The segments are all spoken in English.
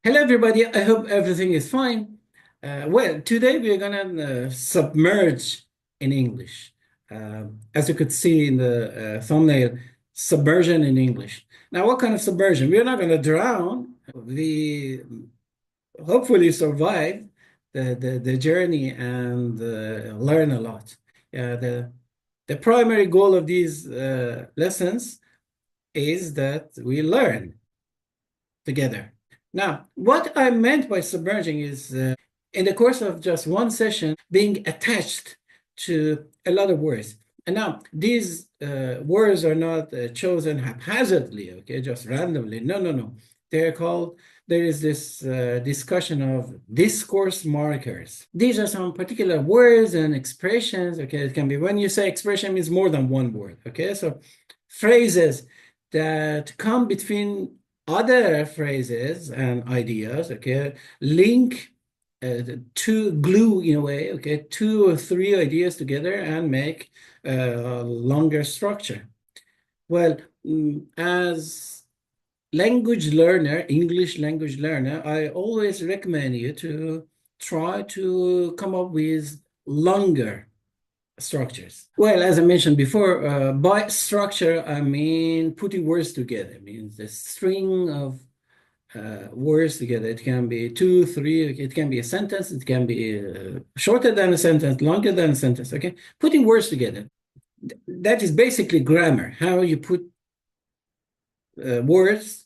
Hello, everybody. I hope everything is fine. Well, today we are going to submerge in English. As you could see in the thumbnail, submersion in English. Now, what kind of submersion? We're not going to drown. We hopefully survive the journey and learn a lot. The primary goal of these lessons is that we learn together. Now, what I meant by submerging is in the course of just one session, being attached to a lot of words. And now, these words are not chosen haphazardly, okay, just randomly. No. They're called, there is this discussion of discourse markers. These are some particular words and expressions, okay? It can be, when you say expression, means more than one word, okay? So phrases that come between other phrases and ideas, okay, link to glue in a way, okay, two or three ideas together and make a longer structure. Well, as language learner, English language learner, I always recommend you to try to come up with longer structures. Well, as I mentioned before, by structure, I mean putting words together. It means a string of words together. It can be two, three, it can be a sentence, it can be shorter than a sentence, longer than a sentence, okay? Putting words together. That is basically grammar, how you put words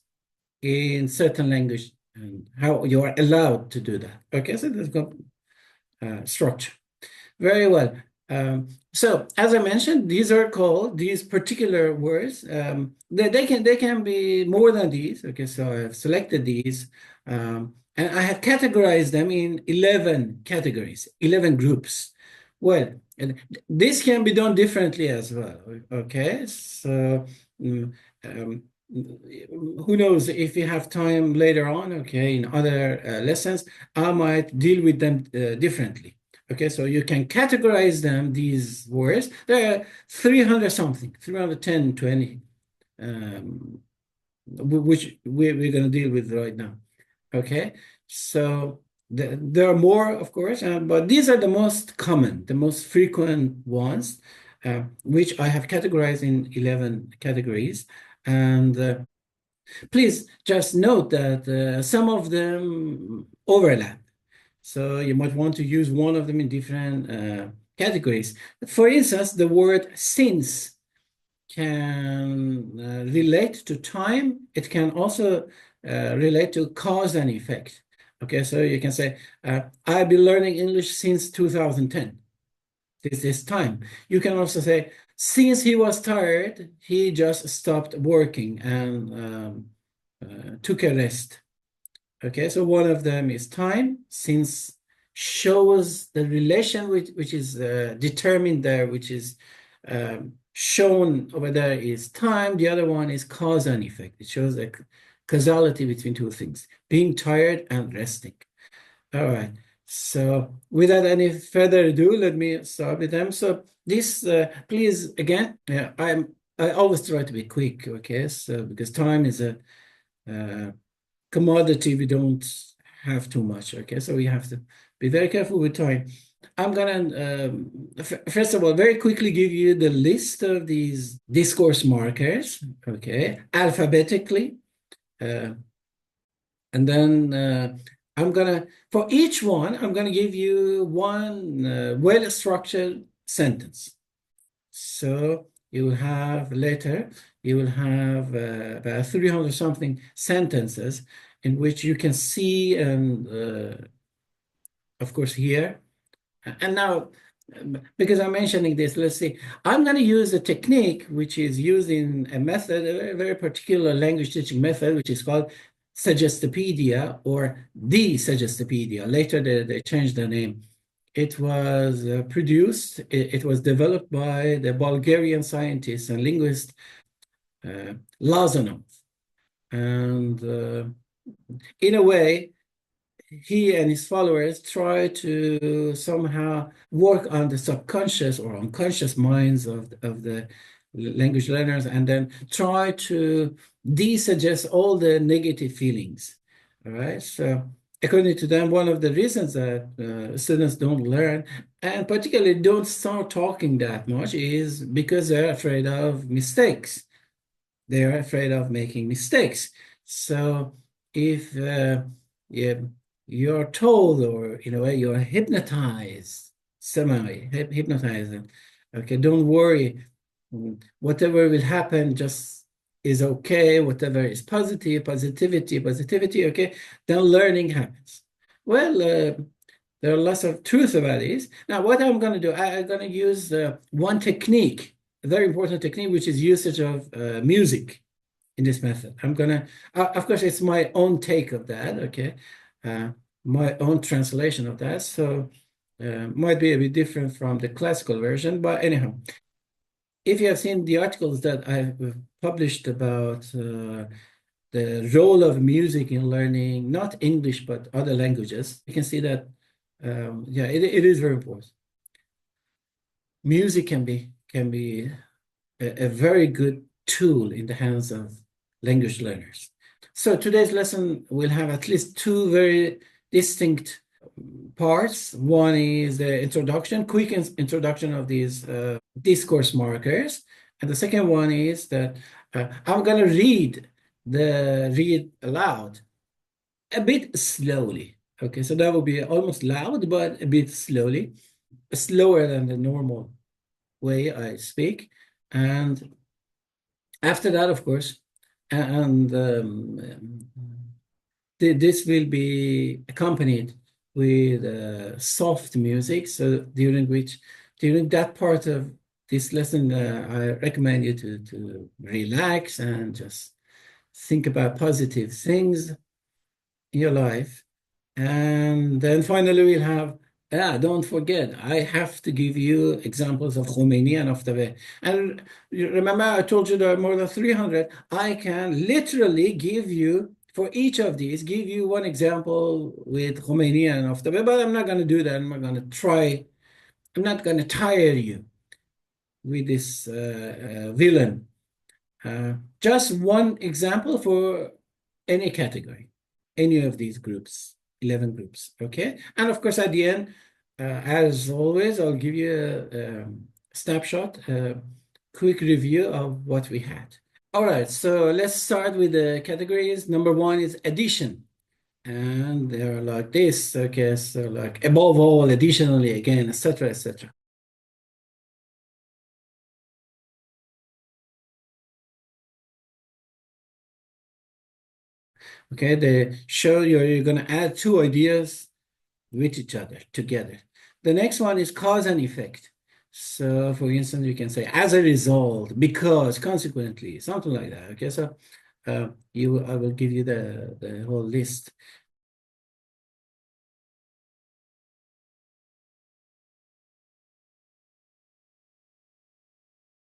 in certain language and how you are allowed to do that, okay? So that's called structure. Very well. So as I mentioned, these are called, these particular words, they can be more than these. Okay, so I've selected these and I have categorized them in 11 categories, 11 groups. Well, this can be done differently as well. Okay, so who knows, if we have time later on, okay, in other lessons, I might deal with them differently. Okay, so you can categorize them, these words. There are 300 something, 310, 20, which we're going to deal with right now. Okay, so there are more, of course, but these are the most common, the most frequent ones, which I have categorized in 11 categories. And please just note that some of them overlap. So you might want to use one of them in different categories. For instance, the word since can relate to time. It can also relate to cause and effect. Okay, so you can say, I've been learning English since 2010. This is time. You can also say, since he was tired, he just stopped working and took a rest. Okay, so one of them is time, since shows the relation which is determined there, which is shown over there is time. The other one is cause and effect. It shows a causality between two things, being tired and resting. All right, so without any further ado, let me start with them. So this, please, again, I always try to be quick, okay? So because time is a commodity, we don't have too much, okay? So we have to be very careful with time. I'm gonna, first of all, very quickly give you the list of these discourse markers, okay, alphabetically. And then I'm gonna, for each one, I'm gonna give you one well-structured sentence. So you will have later, you will have about 300 something sentences in which you can see and of course here. And now, because I'm mentioning this, let's see, I'm going to use a technique which is used in a method, a very, very particular language teaching method, which is called Suggestopedia or the Suggestopedia. Later they changed the name. It was produced, it was developed by the Bulgarian scientist and linguist Lazanov. And in a way, he and his followers try to somehow work on the subconscious or unconscious minds of the language learners and then try to desuggest all the negative feelings. All right. So according to them, one of the reasons that students don't learn and particularly don't start talking that much is because they're afraid of mistakes. They're afraid of making mistakes. So if you're told, or in a way you're hypnotized, semi-hypnotized, okay, don't worry, whatever will happen just is okay, whatever is positivity, okay, then learning happens. Well, there are lots of truth about this. Now, what I'm going to do, I'm going to use one technique, a very important technique, which is usage of music in this method. I'm going to, of course, it's my own take of that, okay, my own translation of that. So might be a bit different from the classical version, but anyhow, if you have seen the articles that I've published about the role of music in learning, not English, but other languages, you can see that, yeah, it is very important. Music can be a very good tool in the hands of language learners. So today's lesson will have at least two very distinct parts. One is the introduction, quick introduction of these discourse markers. And the second one is that I'm going to read aloud a bit slowly. Okay, so that will be almost loud, but a bit slowly, slower than the normal way I speak. And after that, of course, and this will be accompanied with soft music. So during that part of this lesson, I recommend you to relax and just think about positive things in your life. And then finally we'll have, don't forget, I have to give you examples of Khomeini and Aftave. And remember, I told you there are more than 300. I can literally give you, for each of these, give you one example with Khomeini and Aftave, but I'm not going to do that. I'm not going to tire you with this villain. Just one example for any category, any of these groups. 11 groups, okay? And of course, at the end, as always, I'll give you a snapshot, a quick review of what we had. All right, so let's start with the categories. Number one is addition. And they're like this, okay? So like above all, additionally, again, etc., etc. Okay, they show you're going to add two ideas with each other together. The next one is cause and effect. So for instance, you can say as a result, because, consequently, something like that. Okay, so I will give you the whole list.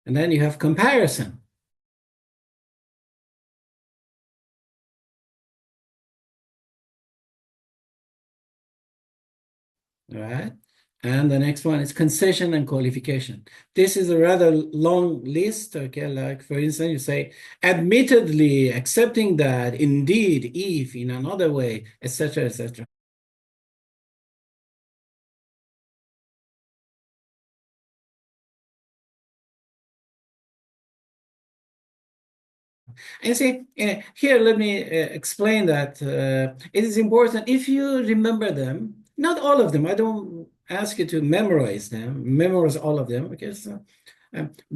And then you have comparison. All right. And the next one is concession and qualification. This is a rather long list, okay? Like, for instance, you say, admittedly, accepting that, indeed, if, in another way, etc., etc. And see, here, let me explain that it is important if you remember them, not all of them. I don't ask you to memorize all of them. Okay, so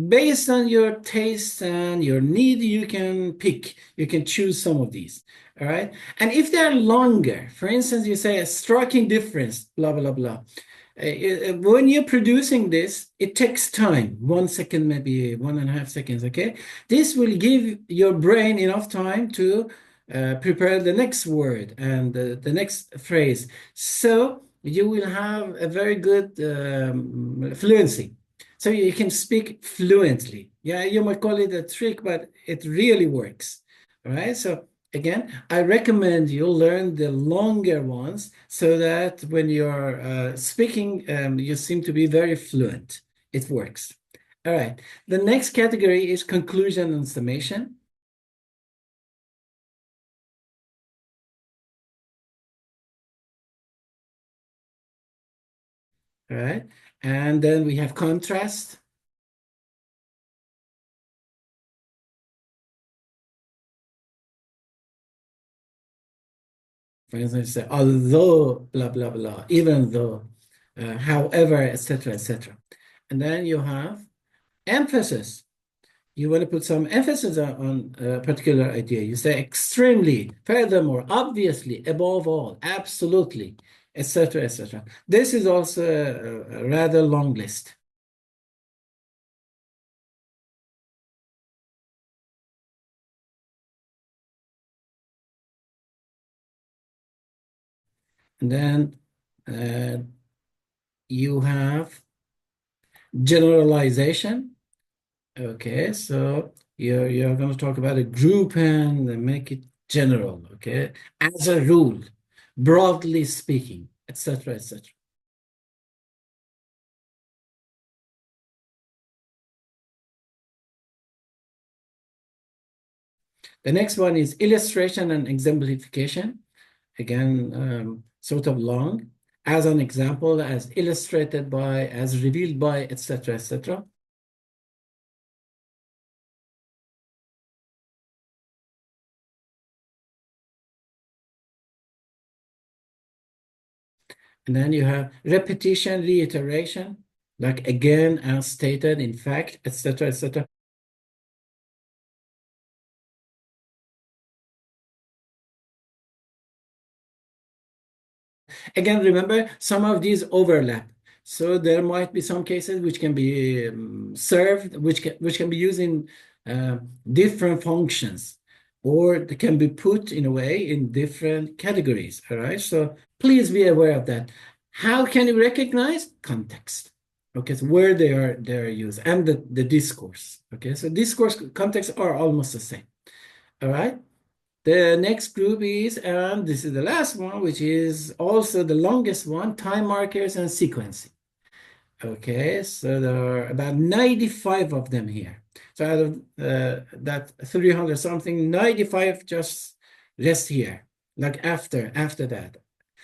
based on your taste and your need, you can choose some of these. All right. And if they're longer, for instance, you say a striking difference, blah, blah, blah. When you're producing this, it takes time, 1 second, maybe 1.5 seconds, okay? This will give your brain enough time to prepare the next word and the next phrase. So you will have a very good fluency. So you can speak fluently. Yeah, you might call it a trick, but it really works. All right, so again, I recommend you learn the longer ones so that when you're speaking, you seem to be very fluent. It works. All right. The next category is conclusion and summation. all right? And then we have contrast. For instance, say, although, blah, blah, blah, even though, however, etc., etc. And then you have emphasis. You want to put some emphasis on a particular idea. You say extremely, furthermore, obviously, above all, absolutely, etc., etc. This is also a rather long list. And then you have generalization. Okay, so you're going to talk about a group and make it general, okay? As a rule, broadly speaking, etc., etc. The next one is illustration and exemplification. Again, sort of long. As an example, as illustrated by, as revealed by, etc., etc. And then you have repetition, reiteration, like again, as stated, in fact, etc., etc. Again, remember, some of these overlap. So there might be some cases which can be served, which can be used in different functions, or they can be put in a way in different categories. All right. So please be aware of that. How can you recognize context? Okay, so where they are used and the discourse. Okay, so discourse contexts are almost the same. All right. The next group is, and this is the last one, which is also the longest one, time markers and sequencing. Okay, so there are about 95 of them here. So out of that 300 something, 95 just rest here, like after that.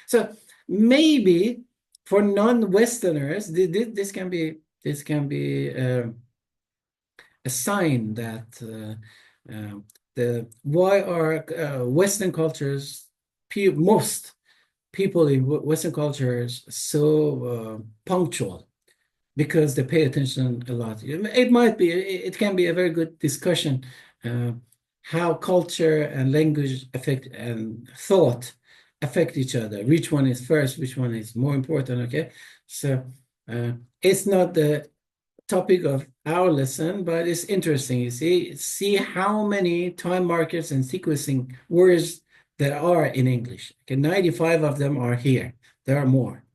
So maybe for non-Westerners, this can be a sign that why are Western cultures, most people in Western cultures so punctual, because they pay attention a lot. It can be a very good discussion how culture and language affect and thought affect each other. Which one is first, which one is more important, okay? So it's not the topic of our lesson, but it's interesting. You see how many time markers and sequencing words there are in English. Okay, 95 of them are here. There are more.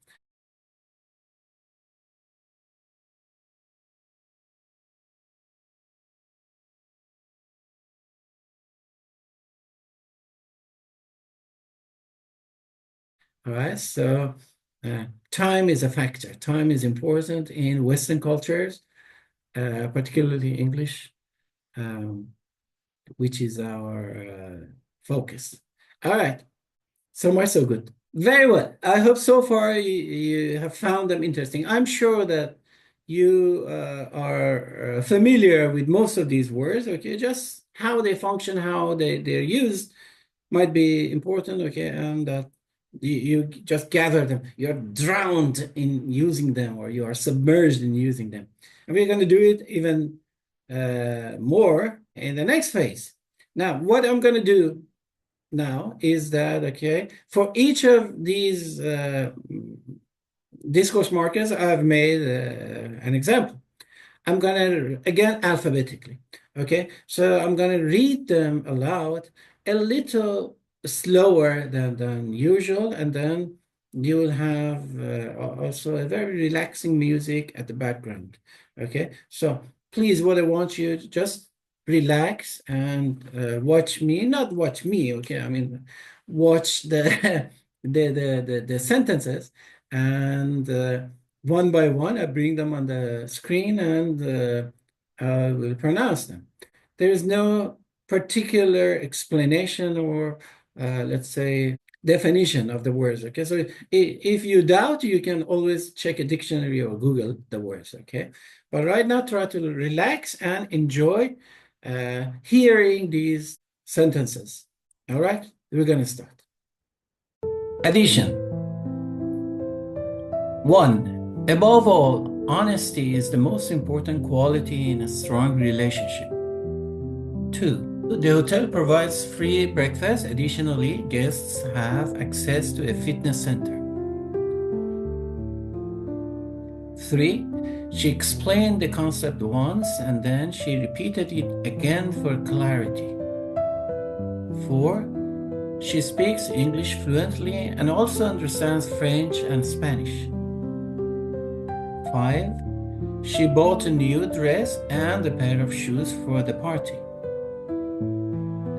All right, so time is a factor. Time is important in Western cultures, particularly English, which is our focus. All right, so much so good. Very well. I hope so far you have found them interesting. I'm sure that you are familiar with most of these words, okay? Just how they function, how they're used might be important, okay? And that you just gather them. You're drowned in using them, or you are submerged in using them. And we're going to do it even more in the next phase. Now, what I'm going to do now is that, okay, for each of these discourse markers, I've made an example. I'm going to, again, alphabetically, okay? So I'm going to read them aloud a little slower than usual, and then you will have also a very relaxing music at the background, okay? So please, what I want you to just relax and watch me, not watch me, okay? I mean, watch the the sentences, and one by one, I bring them on the screen, and I will pronounce them. There is no particular explanation or, let's say, definition of the words, okay? So if you doubt, you can always check a dictionary or Google the words, okay? But right now, try to relax and enjoy hearing these sentences. All right, we're going to start. Addition. 1. Above all, honesty is the most important quality in a strong relationship. 2. The hotel provides free breakfast. Additionally, guests have access to a fitness center. 3. She explained the concept once and then she repeated it again for clarity. 4. She speaks English fluently and also understands French and Spanish. 5. She bought a new dress and a pair of shoes for the party.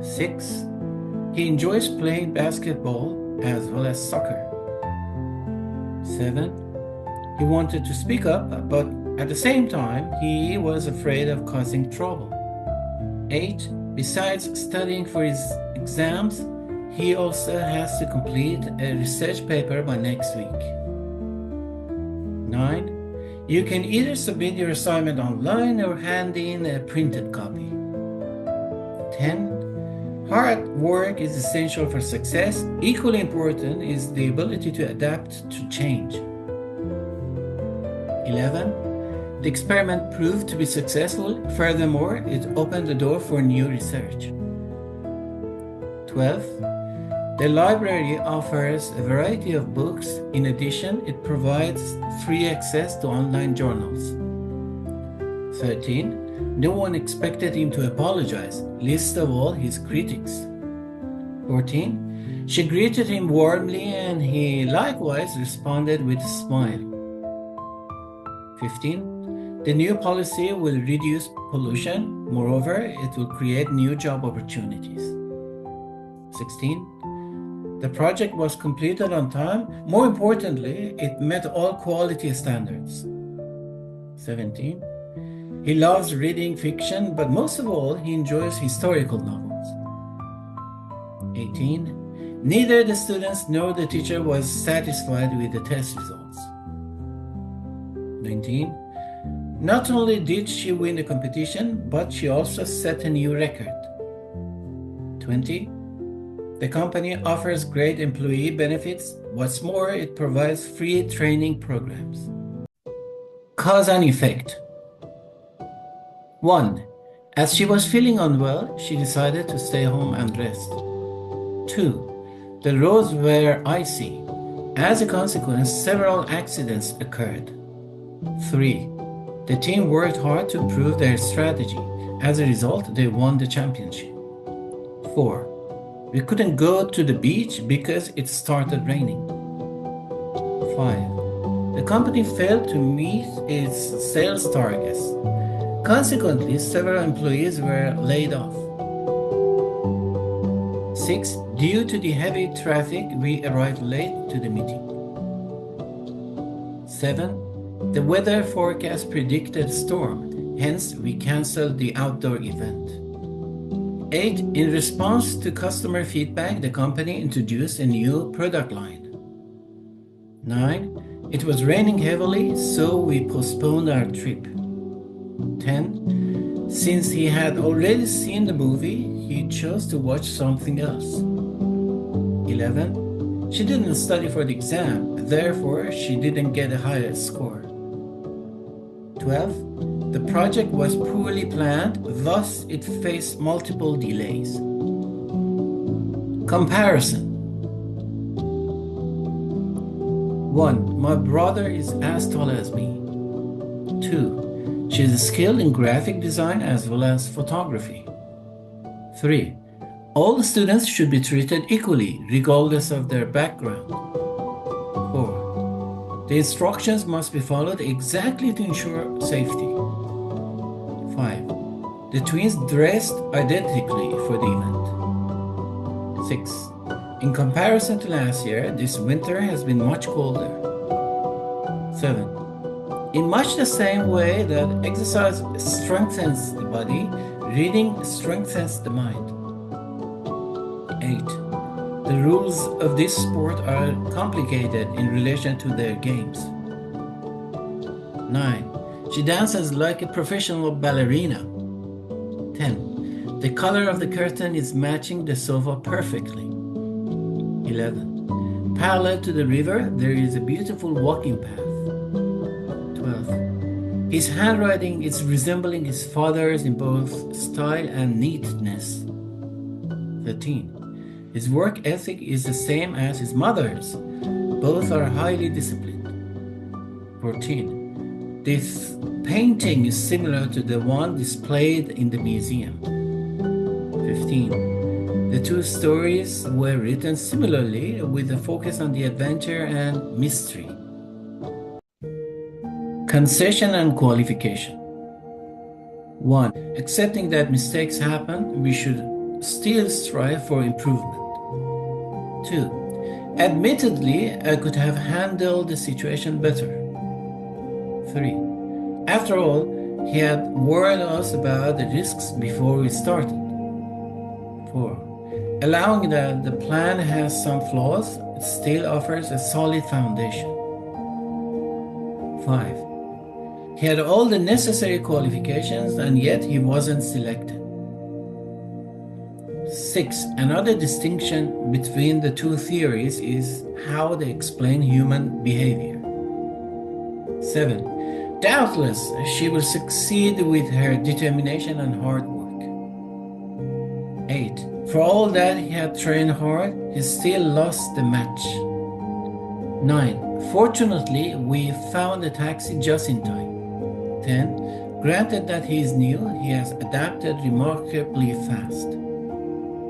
6. He enjoys playing basketball as well as soccer. 7. He wanted to speak up, but at the same time, he was afraid of causing trouble. 8. Besides studying for his exams, he also has to complete a research paper by next week. 9. You can either submit your assignment online or hand in a printed copy. 10. Hard work is essential for success. Equally important is the ability to adapt to change. 11. The experiment proved to be successful. Furthermore, it opened the door for new research. 12. The library offers a variety of books. In addition, it provides free access to online journals. 13. No one expected him to apologize, least of all his critics. 14. She greeted him warmly and he likewise responded with a smile. 15. The new policy will reduce pollution. Moreover, it will create new job opportunities. 16. The project was completed on time. More importantly, it met all quality standards. 17. He loves reading fiction, but most of all, he enjoys historical novels. 18. Neither the students nor the teacher was satisfied with the test results. 19. Not only did she win the competition, but she also set a new record. 20. The company offers great employee benefits. What's more, it provides free training programs. Cause and effect. 1. As she was feeling unwell, she decided to stay home and rest. 2. The roads were icy. As a consequence, several accidents occurred. 3. The team worked hard to improve their strategy. As a result, they won the championship. 4. We couldn't go to the beach because it started raining. 5. The company failed to meet its sales targets. Consequently, several employees were laid off. 6. Due to the heavy traffic, we arrived late to the meeting. 7. The weather forecast predicted a storm, hence we canceled the outdoor event. 8. In response to customer feedback, the company introduced a new product line. 9. It was raining heavily, so we postponed our trip. 10. Since he had already seen the movie, he chose to watch something else. 11. She didn't study for the exam, therefore she didn't get a higher score. 12. The project was poorly planned, thus it faced multiple delays. Comparison. 1. My brother is as tall as me. 2. She is skilled in graphic design as well as photography. 3. All the students should be treated equally, regardless of their background. 4. The instructions must be followed exactly to ensure safety. 5. The twins dressed identically for the event. 6. In comparison to last year, this winter has been much colder. 7. In much the same way that exercise strengthens the body, reading strengthens the mind. 8. The rules of this sport are complicated in relation to their games. 9. She dances like a professional ballerina. 10. The color of the curtain is matching the sofa perfectly. 11. Parallel to the river, there is a beautiful walking path. 12. His handwriting is resembling his father's in both style and neatness. 13. His work ethic is the same as his mother's. Both are highly disciplined. 14. This painting is similar to the one displayed in the museum. 15. The two stories were written similarly with a focus on the adventure and mystery. Concession and qualification. 1. Accepting that mistakes happen, we should still strive for improvement. 2. Admittedly, I could have handled the situation better. 3. After all, he had warned us about the risks before we started. 4. Allowing that the plan has some flaws, it still offers a solid foundation. 5. He had all the necessary qualifications and yet he wasn't selected. 6. Another distinction between the two theories is how they explain human behavior. 7. Doubtless, she will succeed with her determination and hard work. 8. For all that he had trained hard, he still lost the match. 9. Fortunately, we found a taxi just in time. 10. Granted that he is new, he has adapted remarkably fast.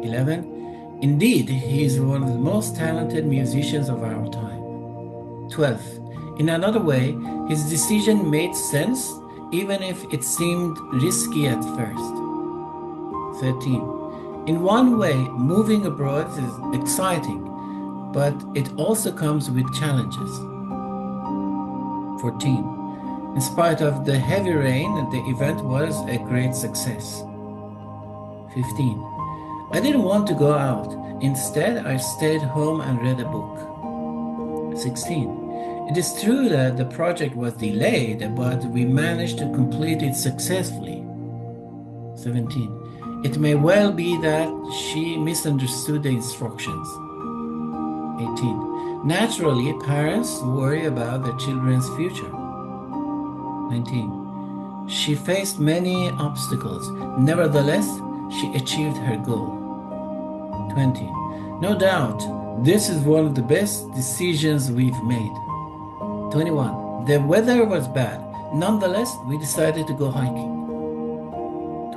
11. Indeed, he is one of the most talented musicians of our time. 12. In another way, his decision made sense even if it seemed risky at first. 13. In one way, moving abroad is exciting, but it also comes with challenges. 14. In spite of the heavy rain, the event was a great success. 15. I didn't want to go out. Instead, I stayed home and read a book. 16. It is true that the project was delayed, but we managed to complete it successfully. 17. It may well be that she misunderstood the instructions. 18. Naturally, parents worry about their children's future. 19. She faced many obstacles. Nevertheless, she achieved her goal. 20. No doubt, this is one of the best decisions we've made. 21. The weather was bad. Nonetheless, we decided to go hiking.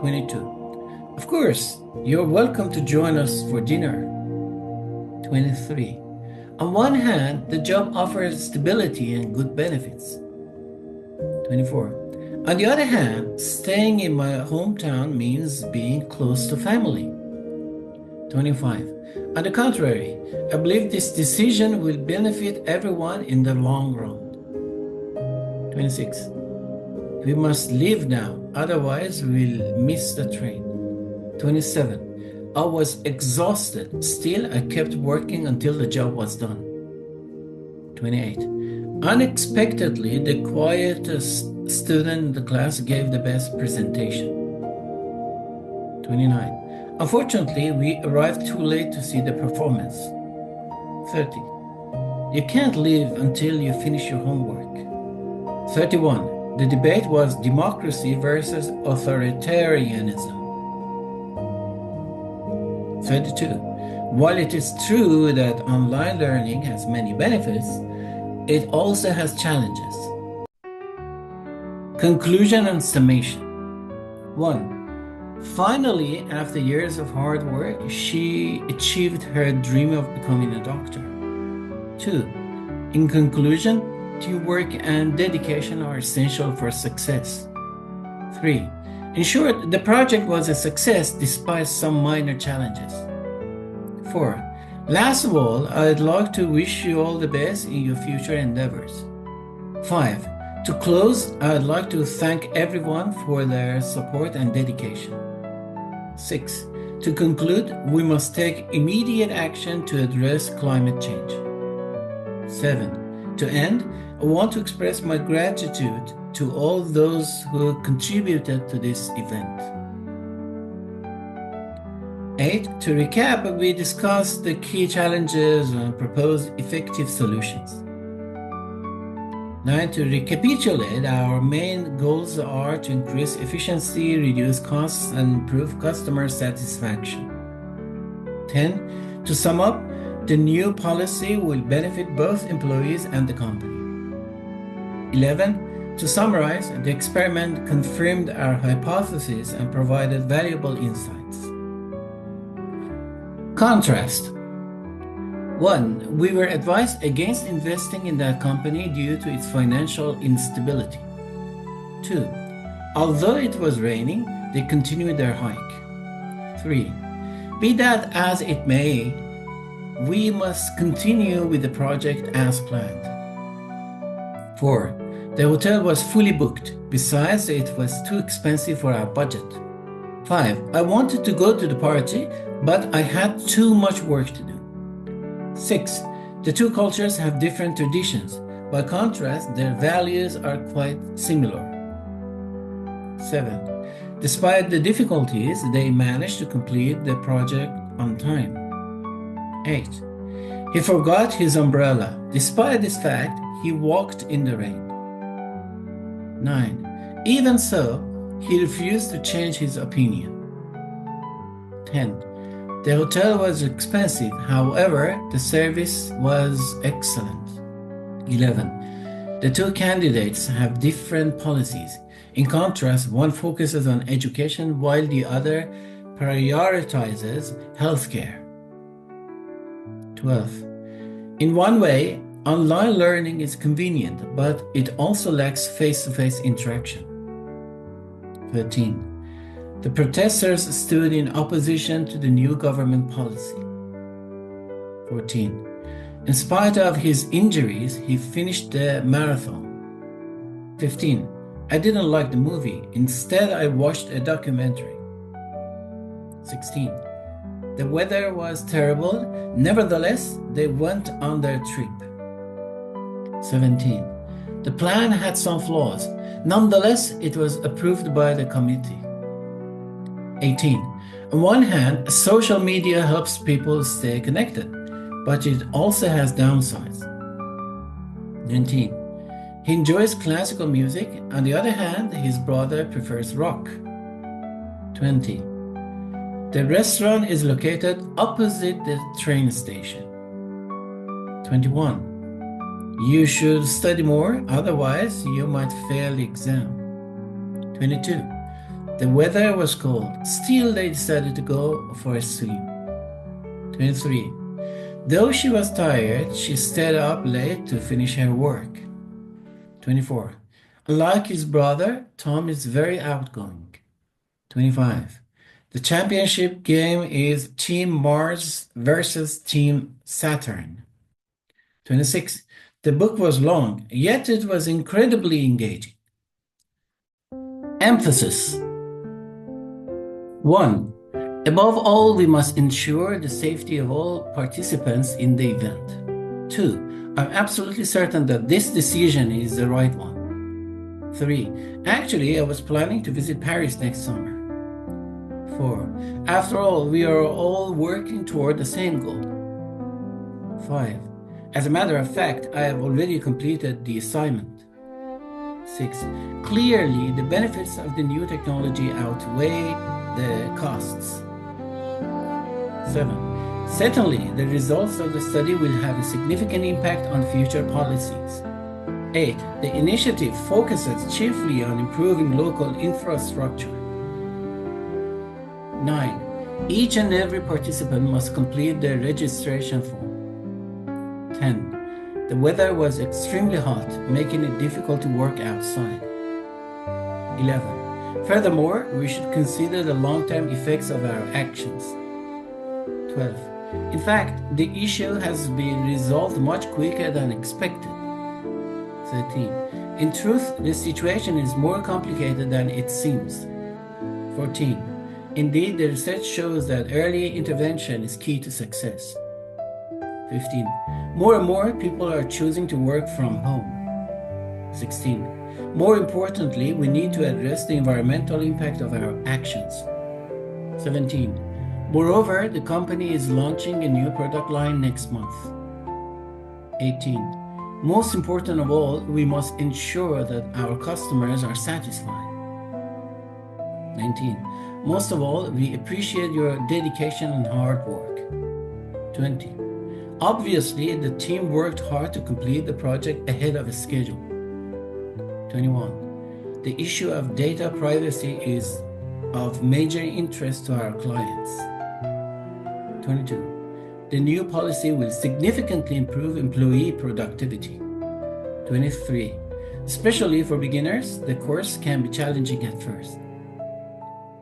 22. Of course, you're welcome to join us for dinner. 23. On one hand, the job offers stability and good benefits. 24. On the other hand, staying in my hometown means being close to family. 25. On the contrary, I believe this decision will benefit everyone in the long run. 26. We must leave now, otherwise we'll miss the train. 27. I was exhausted. Still, I kept working until the job was done. 28. Unexpectedly, the quietest student in the class gave the best presentation. 29. Unfortunately, we arrived too late to see the performance. 30. You can't leave until you finish your homework. 31. The debate was democracy versus authoritarianism. 32. While it is true that online learning has many benefits, it also has challenges. Conclusion and summation. 1. Finally, after years of hard work, she achieved her dream of becoming a doctor. 2. In conclusion, teamwork and dedication are essential for success. 3. In short, the project was a success despite some minor challenges. 4. Last of all, I'd like to wish you all the best in your future endeavors. 5. To close, I'd like to thank everyone for their support and dedication. 6. To conclude, we must take immediate action to address climate change. 7. To end, I want to express my gratitude to all those who contributed to this event. 8. To recap, we discussed the key challenges and proposed effective solutions. 9. To recapitulate, our main goals are to increase efficiency, reduce costs, and improve customer satisfaction. 10. To sum up, the new policy will benefit both employees and the company. 11. To summarize, the experiment confirmed our hypothesis and provided valuable insights. Contrast. 1. We were advised against investing in that company due to its financial instability. 2. Although it was raining, they continued their hike. 3. Be that as it may, we must continue with the project as planned. 4. The hotel was fully booked. Besides, it was too expensive for our budget. 5. I wanted to go to the party, but I had too much work to do. 6. The two cultures have different traditions. By contrast, their values are quite similar. 7. Despite the difficulties, they managed to complete the project on time. 8. He forgot his umbrella. Despite this fact, he walked in the rain. 9. Even so, he refused to change his opinion. 10. The hotel was expensive, however, the service was excellent. 11. The two candidates have different policies. In contrast, one focuses on education while the other prioritizes healthcare. 12. In one way, online learning is convenient, but it also lacks face-to-face interaction. 13. The protesters stood in opposition to the new government policy. 14. In spite of his injuries, he finished the marathon. 15. I didn't like the movie. Instead, I watched a documentary. 16. The weather was terrible. Nevertheless, they went on their trip. 17. The plan had some flaws. Nonetheless, it was approved by the committee. 18. On one hand, social media helps people stay connected, but it also has downsides. 19. He enjoys classical music. On the other hand, his brother prefers rock. 20. The restaurant is located opposite the train station. 21. You should study more, otherwise you might fail the exam. 22. The weather was cold. Still, they decided to go for a swim. 23. Though she was tired, she stayed up late to finish her work. 24. Unlike his brother, Tom is very outgoing. 25. The championship game is Team Mars versus Team Saturn. 26. The book was long, yet it was incredibly engaging. Emphasis. 1. Above all, we must ensure the safety of all participants in the event. 2. I'm absolutely certain that this decision is the right one. 3. Actually, I was planning to visit Paris next summer. 4. After all, we are all working toward the same goal. 5. As a matter of fact, I have already completed the assignment. 6. Clearly, the benefits of the new technology outweigh the costs. 7. Certainly, the results of the study will have a significant impact on future policies. 8. The initiative focuses chiefly on improving local infrastructure. 9. Each and every participant must complete their registration form. 10. The weather was extremely hot, making it difficult to work outside. 11. Furthermore, we should consider the long-term effects of our actions. 12. In fact, the issue has been resolved much quicker than expected. 13. In truth, the situation is more complicated than it seems. 14. Indeed, the research shows that early intervention is key to success. 15. More and more people are choosing to work from home. 16. More importantly, we need to address the environmental impact of our actions. 17. Moreover, the company is launching a new product line next month. 18. Most important of all, we must ensure that our customers are satisfied. 19. Most of all, we appreciate your dedication and hard work. 20. Obviously, the team worked hard to complete the project ahead of schedule. 21. The issue of data privacy is of major interest to our clients. 22. The new policy will significantly improve employee productivity. 23. Especially for beginners, the course can be challenging at first.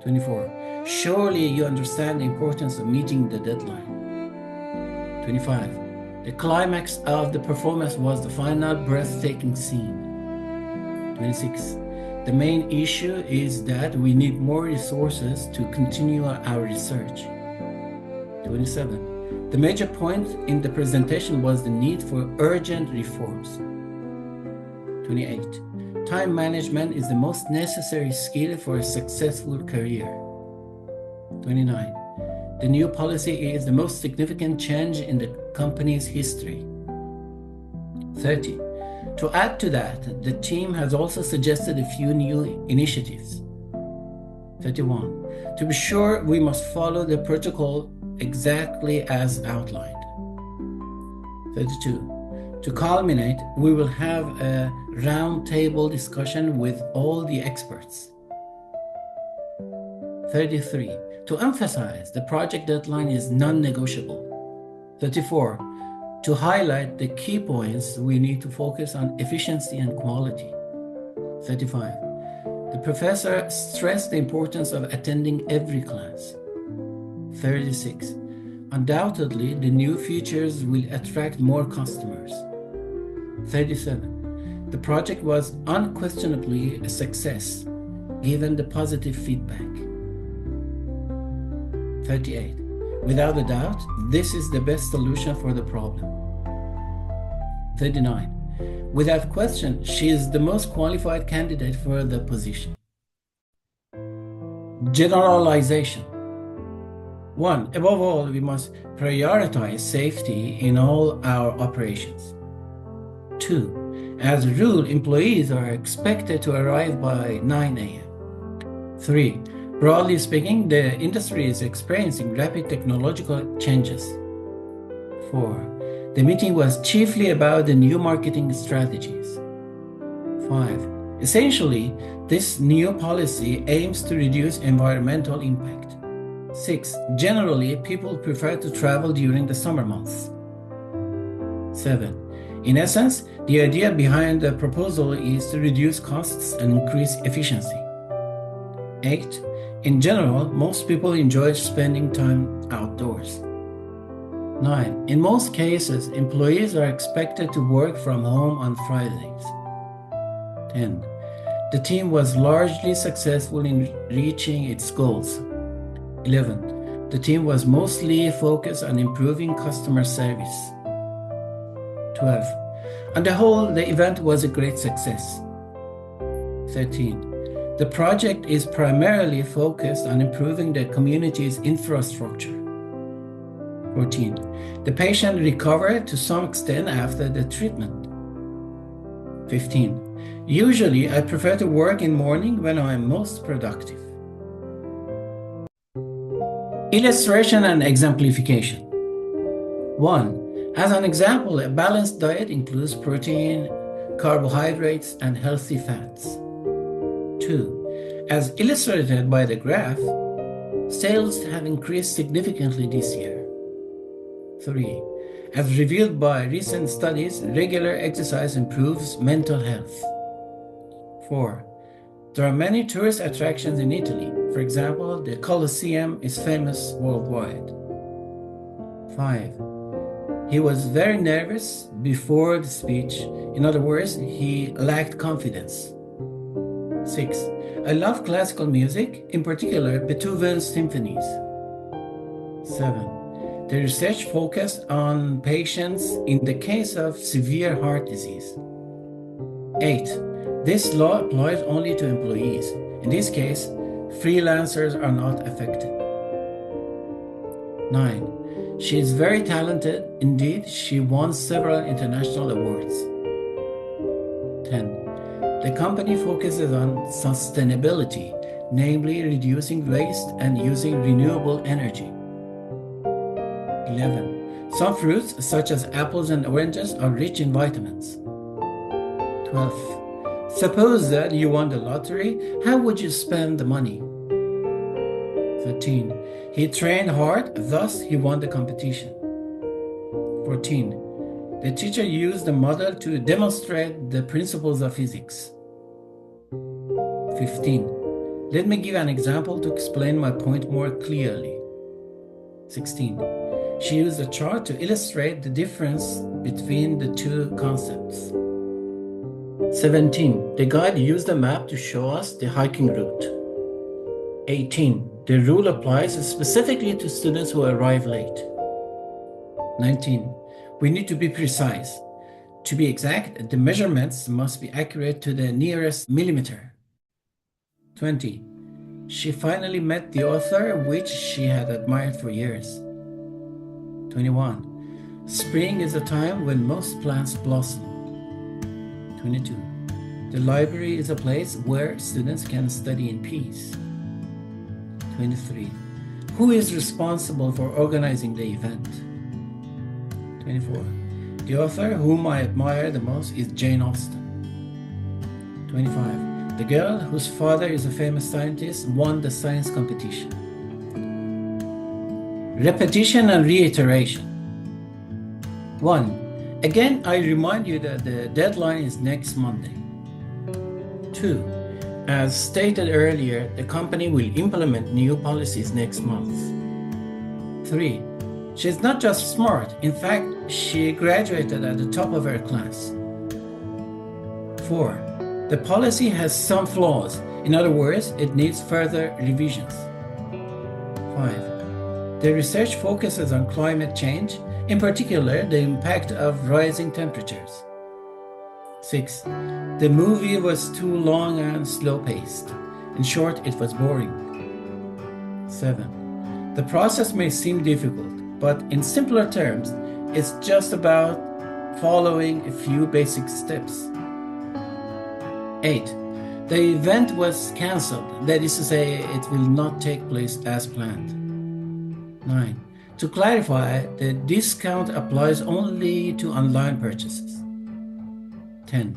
24. Surely you understand the importance of meeting the deadline. 25. The climax of the performance was the final breathtaking scene. 26. The main issue is that we need more resources to continue our research. 27. The major point in the presentation was the need for urgent reforms. 28. Time management is the most necessary skill for a successful career. 29. The new policy is the most significant change in the company's history. 30. To add to that, the team has also suggested a few new initiatives. 31. To be sure, we must follow the protocol exactly as outlined. 32. To culminate, we will have a roundtable discussion with all the experts. 33. To emphasize, the project deadline is non-negotiable. 34. To highlight the key points, we need to focus on efficiency and quality. 35. The professor stressed the importance of attending every class. 36. Undoubtedly, the new features will attract more customers. 37. The project was unquestionably a success, given the positive feedback. 38. Without a doubt, this is the best solution for the problem. 39. Without question, she is the most qualified candidate for the position. Generalization. 1. Above all, we must prioritize safety in all our operations. 2. As a rule, employees are expected to arrive by 9 a.m. 3. Broadly speaking, the industry is experiencing rapid technological changes. 4. The meeting was chiefly about the new marketing strategies. 5. Essentially, this new policy aims to reduce environmental impact. 6. Generally, people prefer to travel during the summer months. 7. In essence, the idea behind the proposal is to reduce costs and increase efficiency. 8. In general, most people enjoy spending time outdoors. 9. In most cases, employees are expected to work from home on Fridays. 10. The team was largely successful in reaching its goals. 11. The team was mostly focused on improving customer service. 12. On the whole, the event was a great success. 13. The project is primarily focused on improving the community's infrastructure. 14. The patient recovered to some extent after the treatment. 15. Usually, I prefer to work in morning when I am most productive. Illustration and exemplification. 1. As an example, a balanced diet includes protein, carbohydrates, and healthy fats. 2. As illustrated by the graph, sales have increased significantly this year. 3. As revealed by recent studies, regular exercise improves mental health. 4. There are many tourist attractions in Italy. For example, the Colosseum is famous worldwide. 5. He was very nervous before the speech. In other words, he lacked confidence. 6. I love classical music, in particular Beethoven's symphonies. 7. The research focused on patients in the case of severe heart disease. 8. This law applies only to employees. In this case, freelancers are not affected. 9. She is very talented. Indeed, she won several international awards. 10. The company focuses on sustainability, namely reducing waste and using renewable energy. 11. Some fruits, such as apples and oranges, are rich in vitamins. 12. Suppose that you won the lottery, how would you spend the money? 13. He trained hard, thus he won the competition. 14. The teacher used the model to demonstrate the principles of physics. 15. Let me give an example to explain my point more clearly. 16. She used a chart to illustrate the difference between the two concepts. 17. The guide used a map to show us the hiking route. 18. The rule applies specifically to students who arrive late. 19. We need to be precise. To be exact, the measurements must be accurate to the nearest millimeter. 20. She finally met the author, which she had admired for years. 21. Spring is a time when most plants blossom. 22. The library is a place where students can study in peace. 23. Who is responsible for organizing the event? 24. The author whom I admire the most is Jane Austen. 25. The girl whose father is a famous scientist won the science competition. Repetition and reiteration. 1. Again, I remind you that the deadline is next Monday. 2. As stated earlier, the company will implement new policies next month. 3. She's not just smart, in fact, she graduated at the top of her class. 4. The policy has some flaws. In other words, it needs further revisions. 5. The research focuses on climate change, in particular, the impact of rising temperatures. 6. The movie was too long and slow-paced. In short, it was boring. 7. The process may seem difficult, but in simpler terms, it's just about following a few basic steps. 8. The event was cancelled, that is to say, it will not take place as planned. 9. To clarify, the discount applies only to online purchases. 10.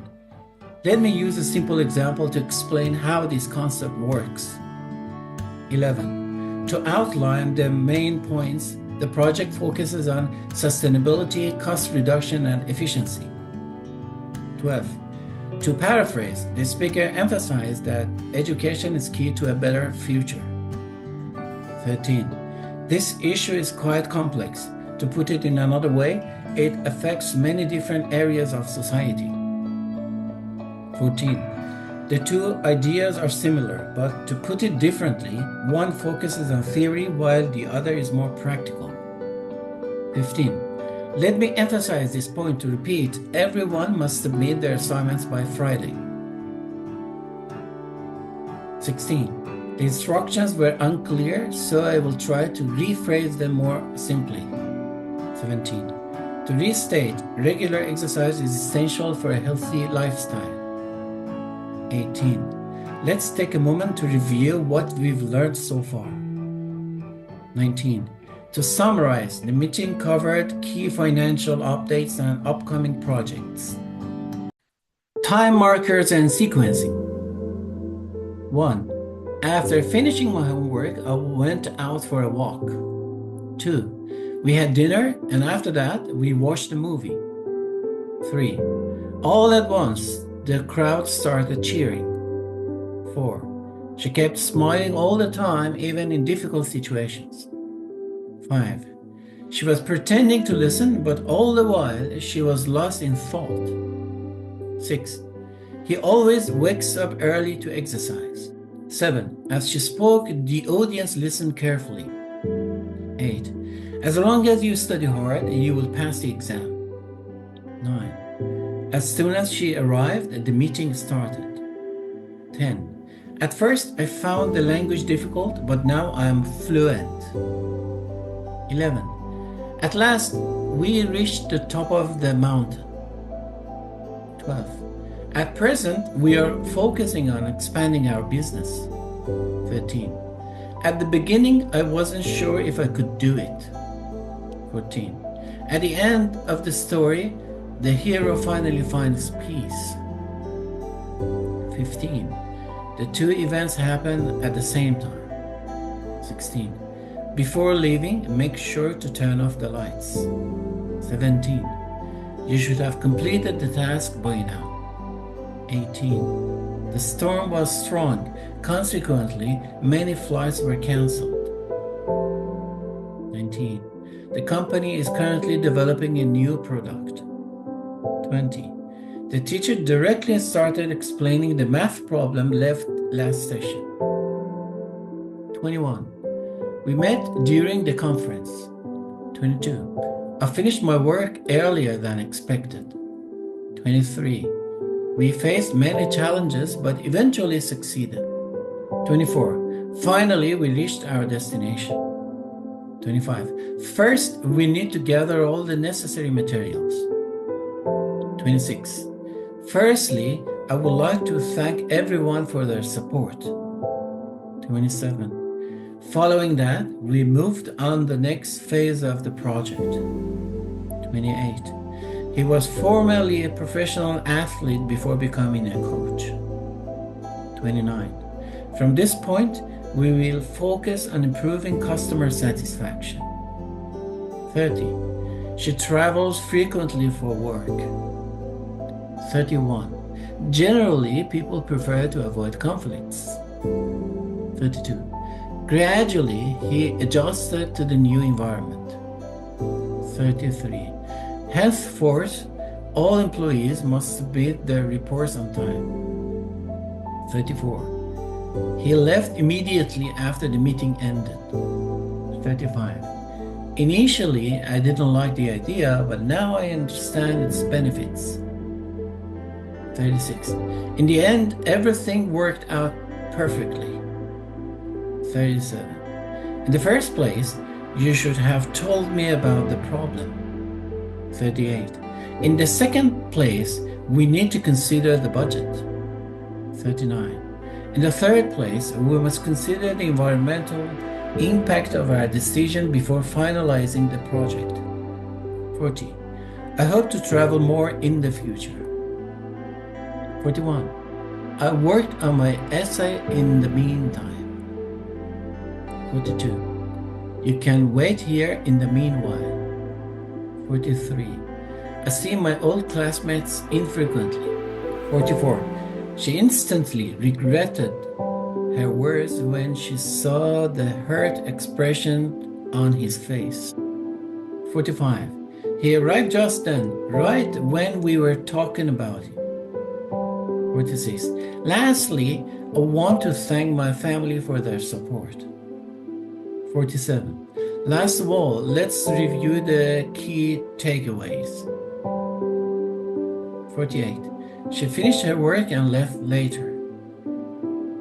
Let me use a simple example to explain how this concept works. 11. To outline the main points, the project focuses on sustainability, cost reduction, and efficiency. 12. To paraphrase, the speaker emphasized that education is key to a better future. 13. This issue is quite complex. To put it in another way, it affects many different areas of society. 14. The two ideas are similar, but to put it differently, one focuses on theory while the other is more practical. 15. Let me emphasize this point to repeat, everyone must submit their assignments by Friday. 16. The instructions were unclear, so I will try to rephrase them more simply. 17. To restate, regular exercise is essential for a healthy lifestyle. 18. Let's take a moment to review what we've learned so far. 19. To summarize, the meeting covered key financial updates and upcoming projects. Time markers and sequencing. 1. After finishing my homework, I went out for a walk. 2. We had dinner, and after that, we watched a movie. 3. All at once, the crowd started cheering. 4. She kept smiling all the time, even in difficult situations. 5. She was pretending to listen, but all the while, she was lost in thought. 6. He always wakes up early to exercise. 7. As she spoke, the audience listened carefully. 8. As long as you study hard, you will pass the exam. 9. As soon as she arrived, the meeting started. 10. At first, I found the language difficult, but now I am fluent. 11. At last, we reached the top of the mountain. 12. At present, we are focusing on expanding our business. 13. At the beginning, I wasn't sure if I could do it. 14. At the end of the story, the hero finally finds peace. 15. The two events happen at the same time. 16. Before leaving, make sure to turn off the lights. 17. You should have completed the task by now. 18. The storm was strong. Consequently, many flights were cancelled. 19. The company is currently developing a new product. 20. The teacher directly started explaining the math problem left last session. 21. We met during the conference. 22. I finished my work earlier than expected. 23. We faced many challenges but eventually succeeded. 24. Finally, we reached our destination. 25. First, we need to gather all the necessary materials. 26. Firstly, I would like to thank everyone for their support. 27. Following that, we moved on the next phase of the project. 28. He was formerly a professional athlete before becoming a coach. 29. From this point, we will focus on improving customer satisfaction. 30. She travels frequently for work. 31. Generally, people prefer to avoid conflicts. 32. Gradually, he adjusted to the new environment. 33. Henceforth, all employees must submit their reports on time. 34. He left immediately after the meeting ended. 35. Initially, I didn't like the idea, but now I understand its benefits. 36. In the end, everything worked out perfectly. 37. In the first place, you should have told me about the problem. 38. In the second place, we need to consider the budget. 39. In the third place, we must consider the environmental impact of our decision before finalizing the project. 40. I hope to travel more in the future. 41. I worked on my essay in the meantime. 42. You can wait here in the meanwhile. 43. I see my old classmates infrequently. 44. She instantly regretted her words when she saw the hurt expression on his face. 45. He arrived just then, right when we were talking about him. 46. Lastly, I want to thank my family for their support. 47. Last of all, let's review the key takeaways. 48. She finished her work and left later.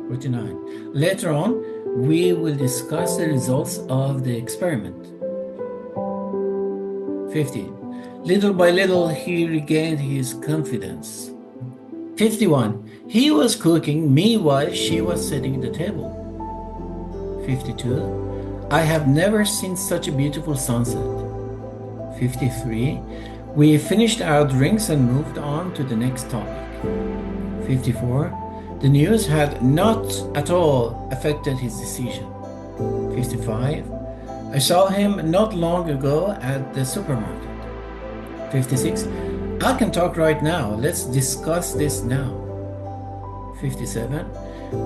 49. Later on, we will discuss the results of the experiment. 50. Little by little, he regained his confidence. 51. He was cooking, meanwhile she was setting the table. 52. I have never seen such a beautiful sunset. 53. We finished our drinks and moved on to the next topic. 54. The news had not at all affected his decision. 55. I saw him not long ago at the supermarket. 56. I can talk right now. Let's discuss this now. 57.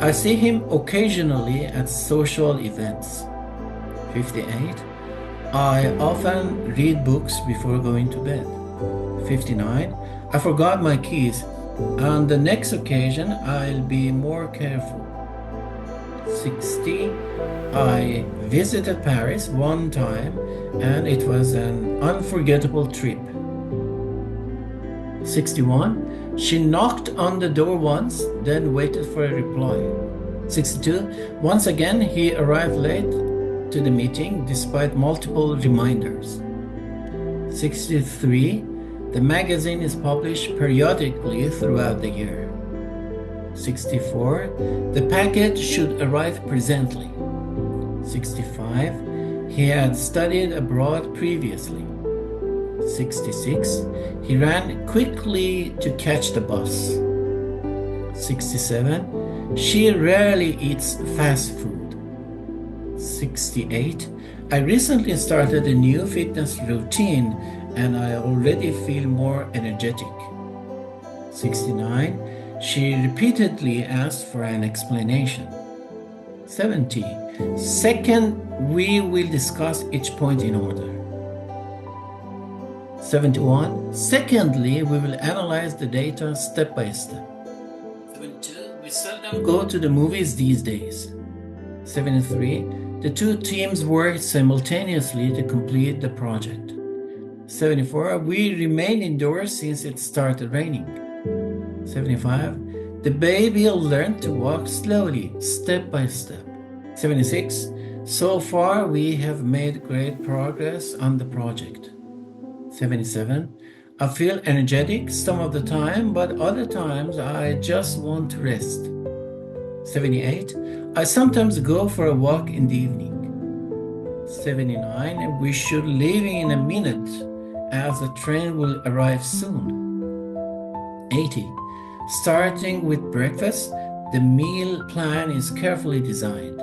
I see him occasionally at social events. 58. I often read books before going to bed. 59. I forgot my keys. On the next occasion, I'll be more careful. 60. I visited Paris one time and it was an unforgettable trip. 61. She knocked on the door once, then waited for a reply. 62. Once again, he arrived late to the meeting despite multiple reminders. 63. The magazine is published periodically throughout the year. 64. The package should arrive presently. 65. He had studied abroad previously. 66. He ran quickly to catch the bus. 67. She rarely eats fast food. 68. I recently started a new fitness routine and I already feel more energetic. 69. She repeatedly asked for an explanation. 70. Second, we will discuss each point in order. 71. Secondly, we will analyze the data step by step. 72. We seldom go to the movies these days. 73. The two teams worked simultaneously to complete the project. 74. We remain indoors since it started raining. 75. The baby learned to walk slowly, step by step. 76. So far, we have made great progress on the project. 77. I feel energetic some of the time, but other times I just want to rest. 78. I sometimes go for a walk in the evening. 79. We should leave in a minute as the train will arrive soon. 80. Starting with breakfast, the meal plan is carefully designed.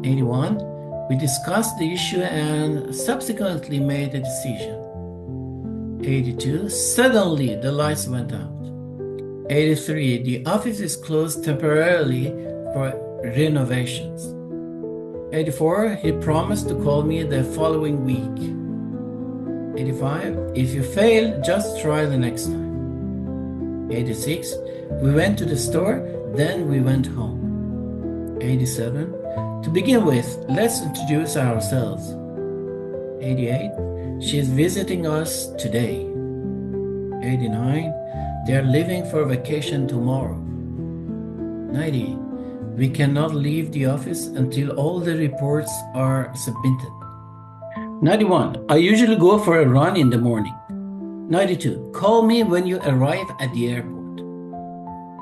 81. We discussed the issue and subsequently made a decision. 82. Suddenly the lights went out. 83. The office is closed temporarily for renovations. 84. He promised to call me the following week. 85. If you fail, just try the next time. 86. We went to the store, then we went home. 87. To begin with, let's introduce ourselves. 88. She is visiting us today. 89. They are leaving for vacation tomorrow. 90. We cannot leave the office until all the reports are submitted. 91. I usually go for a run in the morning. 92. Call me when you arrive at the airport.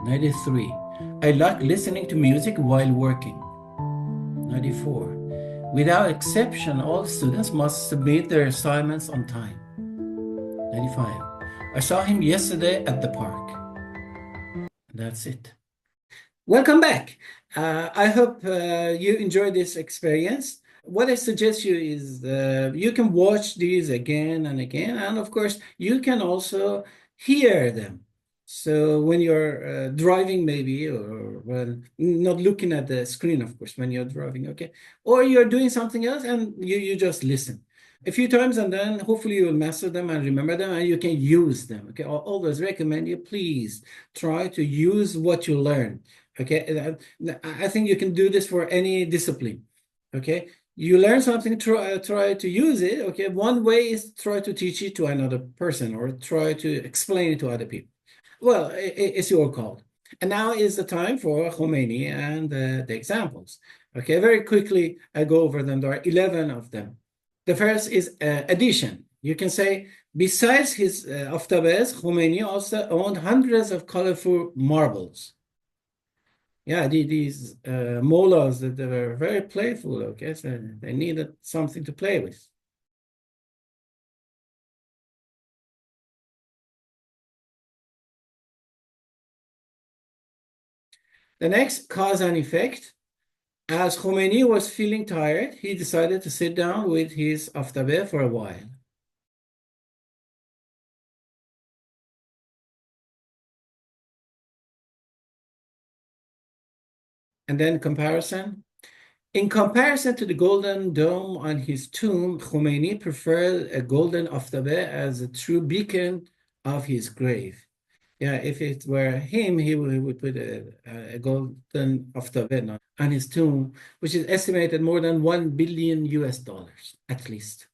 93. I like listening to music while working. 94. Without exception, all students must submit their assignments on time. 95. I saw him yesterday at the park. That's it. Welcome back. I hope you enjoyed this experience. What I suggest you is you can watch these again and again, and of course, you can also hear them. So when you're driving maybe, or well, not looking at the screen, of course, when you're driving, okay? Or you're doing something else and you just listen a few times and then hopefully you will master them and remember them and you can use them, okay? I always recommend you, please try to use what you learn, okay? I think you can do this for any discipline, okay? You learn something, try to use it, okay? One way is try to teach it to another person or try to explain it to other people. Well, it's your call. And now is the time for Khomeini and the examples. Okay, very quickly, I go over them. There are 11 of them. The first is addition. You can say, besides his aftabes, Khomeini also owned hundreds of colorful marbles. Yeah, these mullahs, they were very playful, okay? So they needed something to play with. The next, cause and effect. As Khomeini was feeling tired, he decided to sit down with his aftabe for a while. And then comparison. In comparison to the golden dome on his tomb, Khomeini preferred a golden aftabe as a true beacon of his grave. Yeah, if it were him, he would put a golden aftabe on his tomb, which is estimated more than $1 billion at least.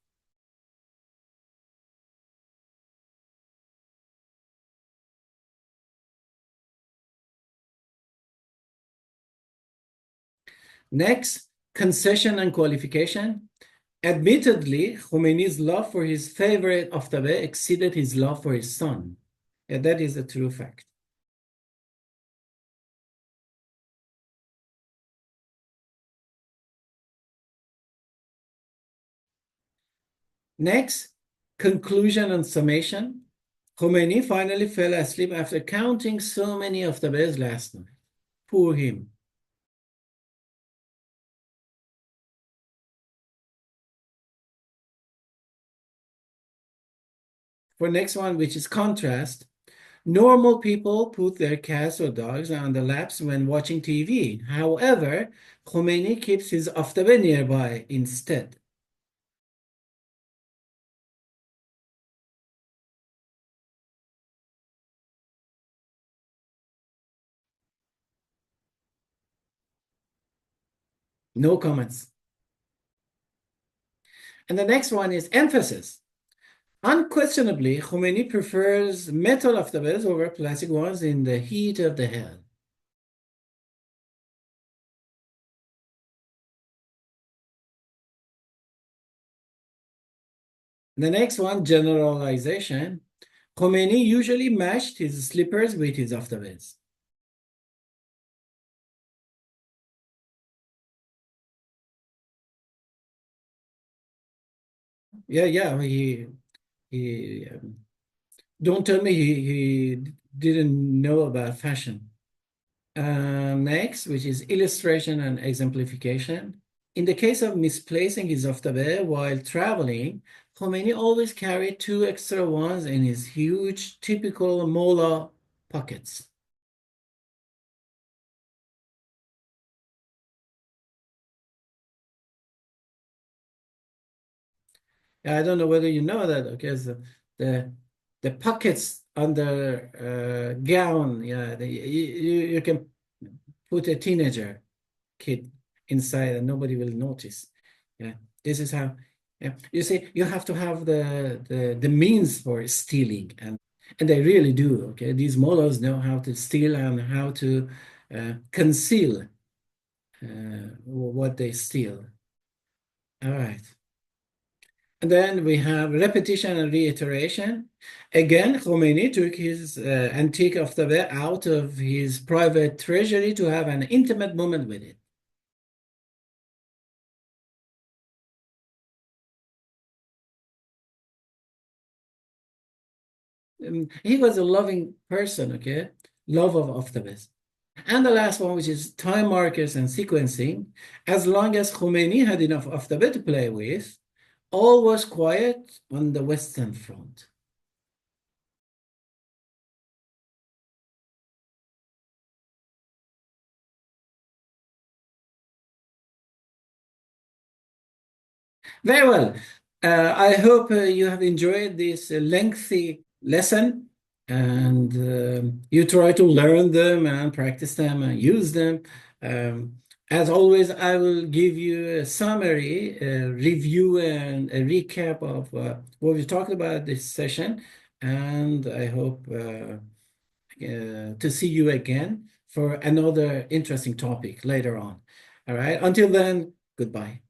Next, concession and qualification. Admittedly, Khomeini's love for his favorite aftabe exceeded his love for his son. Yeah, that is a true fact. Next, conclusion and summation. Khomeini finally fell asleep after counting so many aftabes last night. Poor him. For next one, which is contrast, normal people put their cats or dogs on the laps when watching TV. However, Khomeini keeps his aftabe nearby instead. No comments. And the next one is emphasis. Unquestionably, Khomeini prefers metal aftabes over plastic ones in the heat of the hell. The next one, generalization. Khomeini usually matched his slippers with his aftabes. Yeah, he don't tell me he didn't know about fashion. Next, which is illustration and exemplification. In the case of misplacing his aftabe while traveling, Khomeini always carried 2 extra ones in his huge, typical mola pockets. I don't know whether you know that, because the pockets under gown, yeah, you can put a teenager kid inside and nobody will notice. Yeah, this is how. Yeah, you see, you have to have the means for stealing, and they really do. Okay, these mullahs know how to steal and how to conceal what they steal. All right. And then we have repetition and reiteration. Again, Khomeini took his antique aftabe out of his private treasury to have an intimate moment with it. He was a loving person, okay? Love of aftabes. And the last one, which is time markers and sequencing. As long as Khomeini had enough aftabe to play with, all was quiet on the Western Front. Very well. I hope you have enjoyed this lengthy lesson, and you try to learn them and practice them and use them. As always, I will give you a summary, a review, and a recap of what we talked about this session. And I hope to see you again for another interesting topic later on. All right. Until then, goodbye.